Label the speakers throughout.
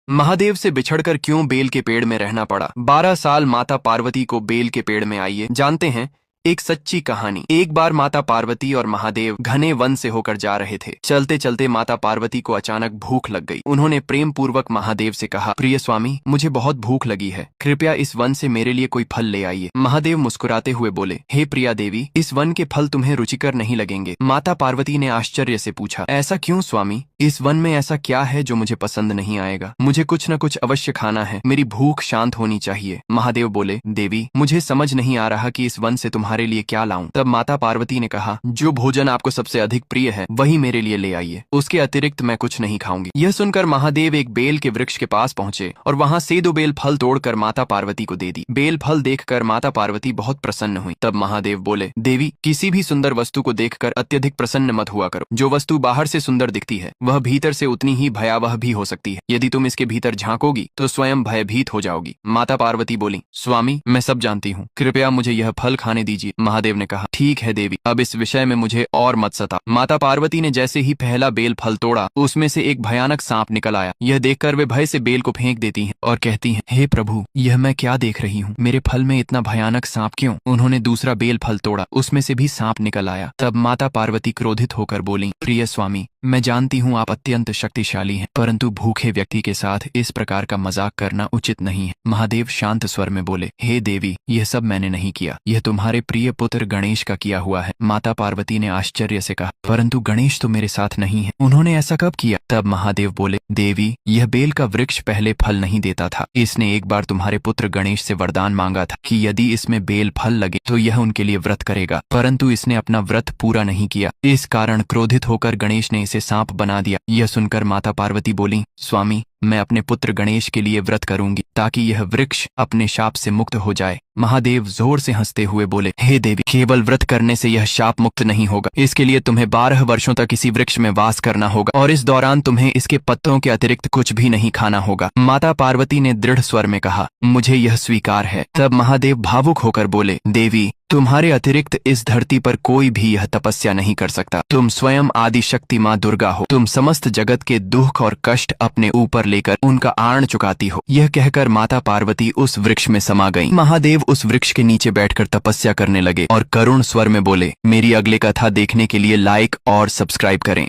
Speaker 1: महादेव से बिछड़कर क्यों बेल के पेड़ में रहना पड़ा। 12 साल माता पार्वती को बेल के पेड़ में आइए जानते हैं एक सच्ची कहानी। एक बार माता पार्वती और महादेव घने वन से होकर जा रहे थे। चलते चलते माता पार्वती को अचानक भूख लग गई। उन्होंने प्रेम पूर्वक महादेव से कहा, प्रिय स्वामी, मुझे बहुत भूख लगी है, कृपया इस वन से मेरे लिए कोई फल ले आइए। महादेव मुस्कुराते हुए बोले, हे प्रिया देवी, इस वन के फल तुम्हें रुचिकर नहीं लगेंगे। माता पार्वती ने आश्चर्य से पूछा, ऐसा क्यों स्वामी? इस वन में ऐसा क्या है जो मुझे पसंद नहीं आएगा? मुझे कुछ न कुछ अवश्य खाना है, मेरी भूख शांत होनी चाहिए। महादेव बोले, देवी, मुझे समझ नहीं आ रहा कि इस वन से तुम्हारे लिए क्या लाऊं। तब माता पार्वती ने कहा, जो भोजन आपको सबसे अधिक प्रिय है वही मेरे लिए ले आइए, उसके अतिरिक्त मैं कुछ नहीं खाऊंगी। यह सुनकर महादेव एक बेल के वृक्ष के पास पहुंचे और वहां से 2 बेल फल तोड़कर माता पार्वती को दे दी। बेल फल देखकर माता पार्वती बहुत प्रसन्न हुई। तब महादेव बोले, देवी, किसी भी सुंदर वस्तु को देखकर अत्यधिक प्रसन्न मत हुआ करो। जो वस्तु बाहर से सुंदर दिखती है वह भीतर से उतनी ही भयावह भी हो सकती है। यदि तुम इसके भीतर झांकोगी तो स्वयं भयभीत हो जाओगी। माता पार्वती बोली, स्वामी, मैं सब जानती हूँ, कृपया मुझे यह फल खाने दीजिए। महादेव ने कहा, ठीक है देवी, अब इस विषय में मुझे और मत सता। माता पार्वती ने जैसे ही पहला बेल फल तोड़ा, उसमें से एक भयानक सांप निकल आया। यह देखकर वे भय से बेल को फेंक देती हैं और कहती हैं, हे प्रभु, यह मैं क्या देख रही हूँ? मेरे फल में इतना भयानक सांप क्यों? उन्होंने दूसरा बेल फल तोड़ा, उसमें से भी सांप निकल आया। तब माता पार्वती क्रोधित होकर बोली, प्रिय स्वामी, मैं जानती हूँ आप अत्यंत शक्तिशाली हैं, परंतु भूखे व्यक्ति के साथ इस प्रकार का मजाक करना उचित नहीं है। महादेव शांत स्वर में बोले, हे देवी, यह सब मैंने नहीं किया, यह तुम्हारे प्रिय पुत्र गणेश का किया हुआ है। माता पार्वती ने आश्चर्य से कहा, परंतु गणेश तो मेरे साथ नहीं है, उन्होंने ऐसा कब किया? तब महादेव बोले, देवी, यह बेल का वृक्ष पहले फल नहीं देता था। इसने एक बार तुम्हारे पुत्र गणेश से वरदान मांगा था कि यदि इसमें बेल फल लगे तो यह उनके लिए व्रत करेगा, परंतु इसने अपना व्रत पूरा नहीं किया। इस कारण क्रोधित होकर गणेश ने इसे सांप बना दिया। यह सुनकर माता पार्वती बोली, स्वामी, मैं अपने पुत्र गणेश के लिए व्रत करूंगी ताकि यह वृक्ष अपने शाप से मुक्त हो जाए। महादेव जोर से हंसते हुए बोले, हे देवी, केवल व्रत करने से यह शाप मुक्त नहीं होगा। इसके लिए तुम्हें 12 वर्षों तक इसी वृक्ष में वास करना होगा और इस दौरान तुम्हें इसके पत्तों के अतिरिक्त कुछ भी नहीं खाना होगा। माता पार्वती ने दृढ़ स्वर में कहा, मुझे यह स्वीकार है। तब महादेव भावुक होकर बोले, देवी, तुम्हारे अतिरिक्त इस धरती पर कोई भी यह तपस्या नहीं कर सकता। तुम स्वयं आदि शक्ति माँ दुर्गा हो। तुम समस्त जगत के दुख और कष्ट अपने ऊपर लेकर उनका आर्ण चुकाती हो। यह कहकर माता पार्वती उस वृक्ष में समा गई। महादेव उस वृक्ष के नीचे बैठकर तपस्या करने लगे और करुण स्वर में बोले, मेरी अगली कथा देखने के लिए लाइक और सब्सक्राइब करें।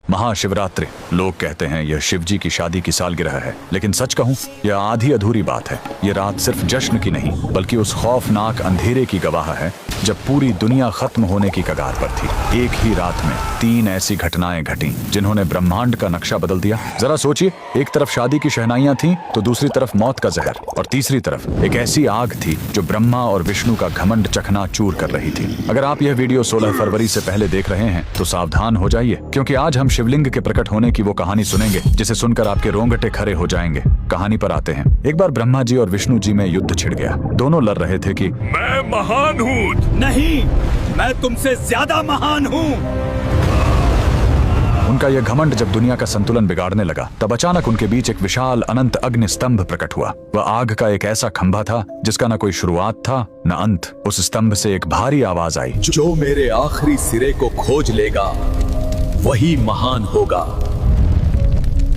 Speaker 2: महाशिवरात्रि, लोग कहते हैं यह शिव जी की शादी की सालगिरह है, लेकिन सच कहूं, यह आधी अधूरी बात है। यह रात सिर्फ जश्न की नहीं बल्कि उस खौफनाक अंधेरे की गवाह है जब पूरी दुनिया खत्म होने की कगार पर थी। एक ही रात में 3 ऐसी घटनाएं घटी जिन्होंने ब्रह्मांड का नक्शा बदल दिया। जरा सोचिए, एक तरफ शादी की शहनाइयां थीं, तो दूसरी तरफ मौत का जहर, और तीसरी तरफ एक ऐसी आग थी जो ब्रह्मा और विष्णु का घमंड चकनाचूर कर रही थी। अगर आप यह वीडियो 16 फरवरी से पहले देख रहे हैं तो सावधान हो जाइए, क्योंकि आज हम शिवलिंग के प्रकट होने की वो कहानी सुनेंगे जिसे सुनकर आपके रोंगटे खड़े हो जाएंगे। कहानी पर आते हैं। एक बार ब्रह्मा जी और विष्णु जी में युद्ध छिड़ गया। दोनों लड़ रहे थे कि
Speaker 3: मैं महान हूँ।
Speaker 4: नहीं, मैं तुमसे ज्यादा महान हूँ।
Speaker 2: उनका यह घमंड जब दुनिया का संतुलन बिगाड़ने लगा, तब अचानक उनके बीच एक विशाल अनंत अग्नि स्तंभ प्रकट हुआ। वह आग का एक ऐसा खंभा था जिसका न कोई शुरुआत था न अंत। उस स्तंभ से एक भारी आवाज आई,
Speaker 4: जो मेरे आखिरी सिरे को खोज लेगा वही महान होगा।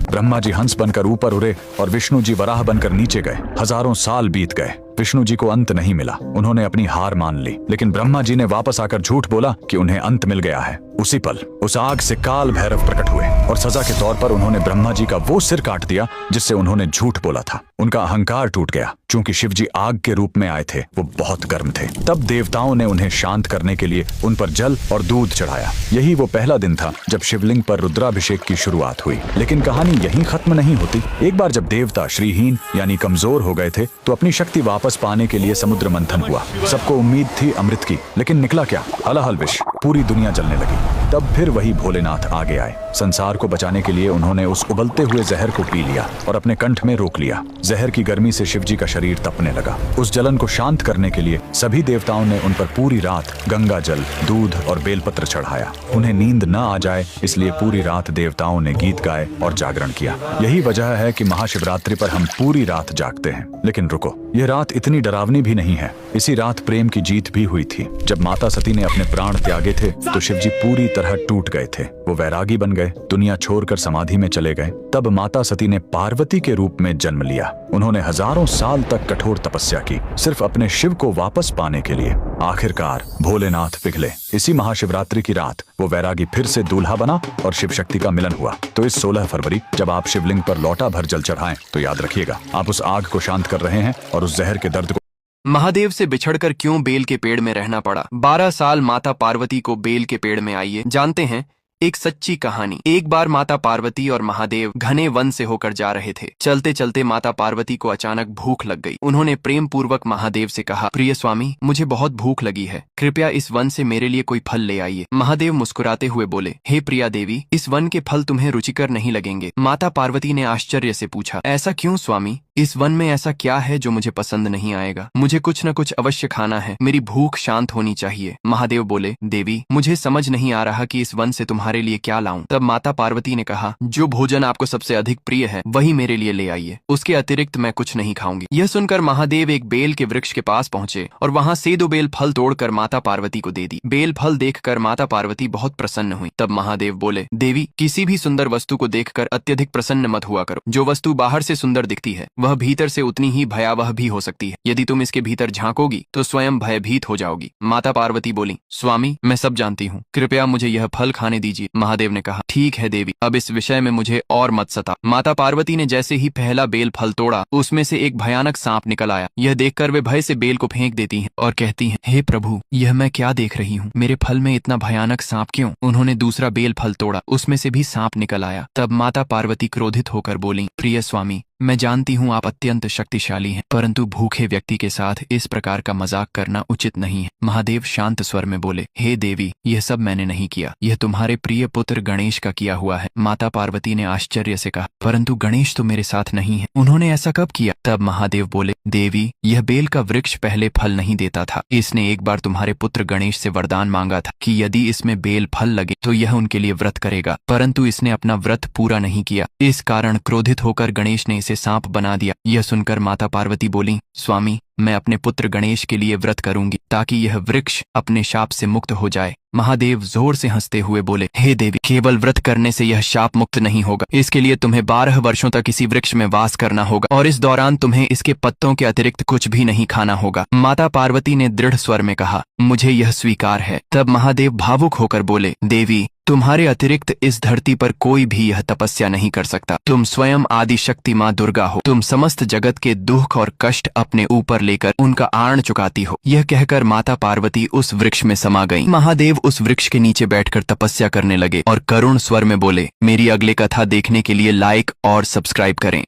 Speaker 2: ब्रह्मा जी हंस बनकर ऊपर उड़े और विष्णु जी वराह बनकर नीचे गए। हजारों साल बीत गए, विष्णु जी को अंत नहीं मिला। उन्होंने अपनी हार मान ली, लेकिन ब्रह्मा जी ने वापस आकर झूठ बोला कि उन्हें अंत मिल गया है। उसी पल उस आग से काल भैरव प्रकट हुए और सजा के तौर पर उन्होंने ब्रह्मा जी का वो सिर काट दिया जिससे उन्होंने झूठ बोला था। उनका अहंकार टूट गया। चूंकि शिव जी आग के रूप में आए थे, वो बहुत गर्म थे। तब देवताओं ने उन्हें शांत करने के लिए उन पर जल और दूध चढ़ाया। यही वो पहला दिन था जब शिवलिंग पर रुद्राभिषेक की शुरुआत हुई। लेकिन कहानी यहीं खत्म नहीं होती। एक बार जब देवता श्रीहीन यानी कमजोर हो गए थे, तो अपनी शक्ति वापस पाने के लिए समुद्र मंथन हुआ। सबको उम्मीद थी अमृत की, लेकिन निकला क्या? हलाहल विष। पूरी दुनिया जलने लगी। तब फिर वही भोलेनाथ आगे आए। संसार को बचाने के लिए उन्होंने उस उबलते हुए जहर को पी लिया और अपने कंठ में रोक लिया। जहर की गर्मी से शिव जी का शरीर तपने लगा। उस जलन को शांत करने के लिए सभी देवताओं ने उन पर पूरी रात गंगा जल, दूध और बेलपत्र चढ़ाया। उन्हें नींद न आ जाए इसलिए पूरी रात देवताओं ने गीत गाए और जागरण किया। यही वजह है कि महाशिवरात्रि पर हम पूरी रात जागते हैं। लेकिन रुको, यह रात इतनी डरावनी भी नहीं है। इसी रात प्रेम की जीत भी हुई थी। जब माता सती ने अपने प्राण त्यागे थे तो शिव जी पूरी तरह तरह टूट गए थे। वो वैरागी बन गए, दुनिया छोड़कर समाधि में चले गए। तब माता सती ने पार्वती के रूप में जन्म लिया। उन्होंने हजारों साल तक कठोर तपस्या की, सिर्फ अपने शिव को वापस पाने के लिए। आखिरकार भोलेनाथ पिघले। इसी महाशिवरात्रि की रात वो वैरागी फिर से दूल्हा बना और शिव शक्ति का मिलन हुआ। तो इस 16 फरवरी जब आप शिवलिंग पर लौटा भर जल चढ़ाएं तो याद रखिएगा, आप उस आग को शांत कर रहे हैं और उस जहर के दर्द को।
Speaker 1: महादेव से बिछड़कर क्यों बेल के पेड़ में रहना पड़ा। 12 साल माता पार्वती को बेल के पेड़ में आइए जानते हैं एक सच्ची कहानी। एक बार माता पार्वती और महादेव घने वन से होकर जा रहे थे। चलते चलते माता पार्वती को अचानक भूख लग गई। उन्होंने प्रेम पूर्वक महादेव से कहा, प्रिय स्वामी, मुझे बहुत भूख लगी है, कृपया इस वन से मेरे लिए कोई फल ले आइए। महादेव मुस्कुराते हुए बोले, हे प्रिया देवी, इस वन के फल तुम्हें रुचिकर नहीं लगेंगे। माता पार्वती ने आश्चर्य से पूछा, ऐसा क्यों स्वामी? इस वन में ऐसा क्या है जो मुझे पसंद नहीं आएगा? मुझे कुछ न कुछ अवश्य खाना है, मेरी भूख शांत होनी चाहिए। महादेव बोले, देवी, मुझे समझ नहीं आ रहा कि इस वन से तुम्हारे लिए क्या लाऊं। तब माता पार्वती ने कहा, जो भोजन आपको सबसे अधिक प्रिय है वही मेरे लिए ले आइए, उसके अतिरिक्त मैं कुछ नहीं खाऊंगी। यह सुनकर महादेव एक बेल के वृक्ष के पास पहुंचे और वहां से 2 बेल फल तोड़कर माता पार्वती को दे दी। बेल फल देखकर माता पार्वती बहुत प्रसन्न हुई। तब महादेव बोले, देवी, किसी भी सुंदर वस्तु को देखकर अत्यधिक प्रसन्न मत हुआ करो। जो वस्तु बाहर से सुंदर दिखती है वह भीतर से उतनी ही भयावह भी हो सकती है। यदि तुम इसके भीतर झांकोगी तो स्वयं भयभीत हो जाओगी। माता पार्वती बोली, स्वामी, मैं सब जानती हूँ, कृपया मुझे यह फल खाने दीजिए। महादेव ने कहा, ठीक है देवी, अब इस विषय में मुझे और मत सता। माता पार्वती ने जैसे ही पहला बेल फल तोड़ा, उसमें से एक भयानक सांप निकल आया। यह देखकर वे भय से बेल को फेंक देती हैं और कहती हैं, हे प्रभु, यह मैं क्या देख रही हूँ? मेरे फल में इतना भयानक सांप क्यों? उन्होंने दूसरा बेल फल तोड़ा, उसमें से भी सांप निकल आया। तब माता पार्वती क्रोधित होकर बोली, प्रिय स्वामी, मैं जानती हूँ आप अत्यंत शक्तिशाली हैं, परंतु भूखे व्यक्ति के साथ इस प्रकार का मजाक करना उचित नहीं है। महादेव शांत स्वर में बोले, हे देवी, यह सब मैंने नहीं किया, यह तुम्हारे प्रिय पुत्र गणेश का किया हुआ है। माता पार्वती ने आश्चर्य से कहा, परंतु गणेश तो मेरे साथ नहीं है, उन्होंने ऐसा कब किया? तब महादेव बोले, देवी, यह बेल का वृक्ष पहले फल नहीं देता था। इसने एक बार तुम्हारे पुत्र गणेश से वरदान मांगा था कि यदि इसमें बेल फल लगे तो यह उनके लिए व्रत करेगा, परंतु इसने अपना व्रत पूरा नहीं किया। इस कारण क्रोधित होकर गणेश ने इसे सांप बना दिया। यह सुनकर माता पार्वती बोली, स्वामी, मैं अपने पुत्र गणेश के लिए व्रत करूंगी ताकि यह वृक्ष अपने शाप से मुक्त हो जाए। महादेव जोर से हंसते हुए बोले, हे देवी, केवल व्रत करने से यह शाप मुक्त नहीं होगा। इसके लिए तुम्हें 12 वर्षों तक इसी वृक्ष में वास करना होगा और इस दौरान तुम्हें इसके पत्तों के अतिरिक्त कुछ भी नहीं खाना होगा। माता पार्वती ने दृढ़ स्वर में कहा, मुझे यह स्वीकार है। तब महादेव भावुक होकर बोले, देवी, तुम्हारे अतिरिक्त इस धरती पर कोई भी यह तपस्या नहीं कर सकता। तुम स्वयं आदि शक्ति माँ दुर्गा हो। तुम समस्त जगत के दुख और कष्ट अपने ऊपर लेकर उनका आर्ण चुकाती हो। यह कहकर माता पार्वती उस वृक्ष में समा गई। महादेव उस वृक्ष के नीचे बैठकर तपस्या करने लगे और करुण स्वर में बोले, मेरी अगली कथा देखने के लिए लाइक और सब्सक्राइब करें।